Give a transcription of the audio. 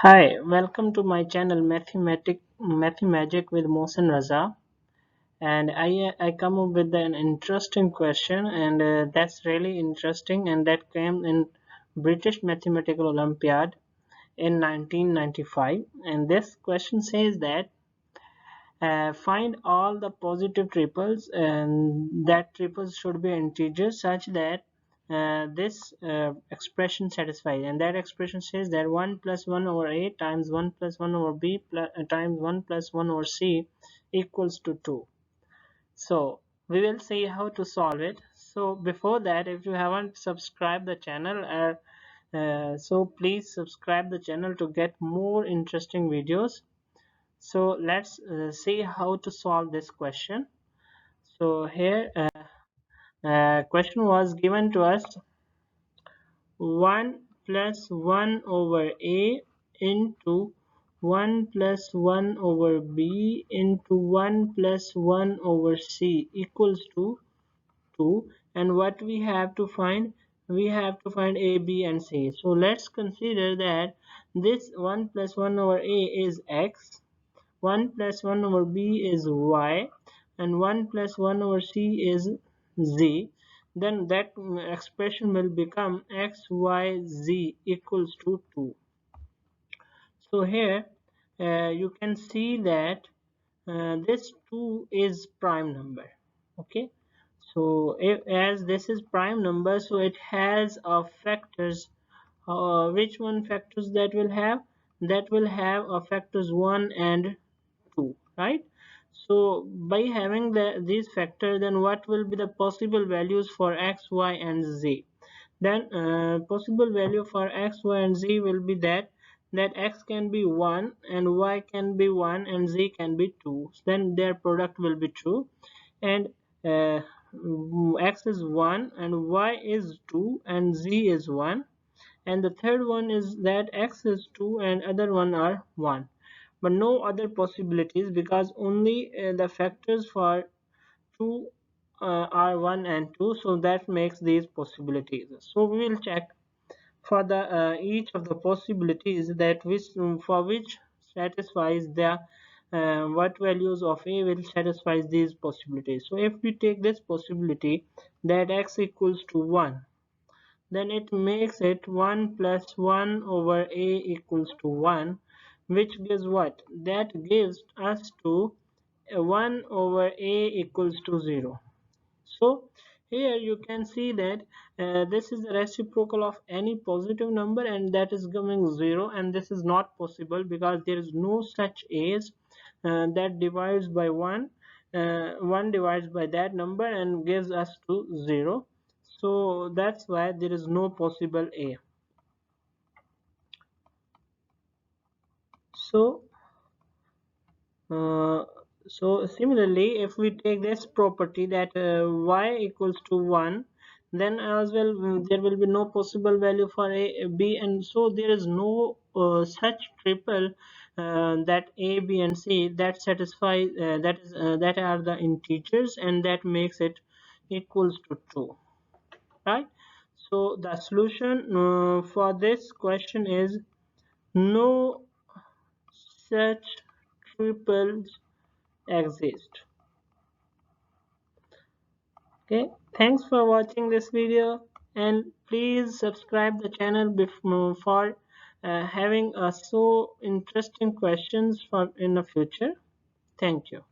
Hi, welcome to my channel Mathemagic with Mohsin Raza, and I come up with an interesting question, and that's really interesting, and that came in British Mathematical Olympiad in 1995. And this question says that find all the positive triples, and that triples should be integers such that this expression satisfies. And that expression says that 1 plus 1 over a times 1 plus 1 over b times 1 plus 1 over c equals to 2. So we will see how to solve it. So before that, if you haven't subscribed the channel, so please subscribe the channel to get more interesting videos. So let's see how to solve this question. So here question was given to us: 1 plus 1 over a into 1 plus 1 over b into 1 plus 1 over c equals to 2. And what we have to find? We have to find a, b and c. So let's consider that this 1 plus 1 over a is x, 1 plus 1 over b is y, and 1 plus 1 over c is z. Then that expression will become x, y, z equals to 2. So here you can see that this 2 is prime number. Okay, so as this is prime number, so it has factors. Which one factors that will have? That will have factors 1 and 2, right? So by having these factors, then what will be the possible values for x, y and z? Then possible value for x, y and z will be that x can be 1 and y can be 1 and z can be 2. Then their product will be true, and uh, x is 1 and y is 2 and z is 1, and the third one is that x is 2 and other one are 1, but no other possibilities, because only the factors for 2 are 1 and 2, so that makes these possibilities. So we will check for the each of the possibilities that which for which satisfies the what values of a will satisfy these possibilities. So if we take this possibility that x equals to 1, then it makes it 1 plus 1 over a equals to 1, which gives what? That gives us to 1 over a equals to 0. So here you can see that this is the reciprocal of any positive number, and that is giving 0, and this is not possible because there is no such a's that divides by 1. 1 divides by that number and gives us to 0. So that's why there is no possible a. So uh, so similarly, if we take this property that y equals to 1, then as well there will be no possible value for a, b, and so there is no such triple that a, b and c that satisfy that are the integers, and that makes it equals to 2, right? So the solution for this question is no such triples exist. Okay, thanks for watching this video, and please subscribe the channel for having so interesting questions for in the future. Thank you.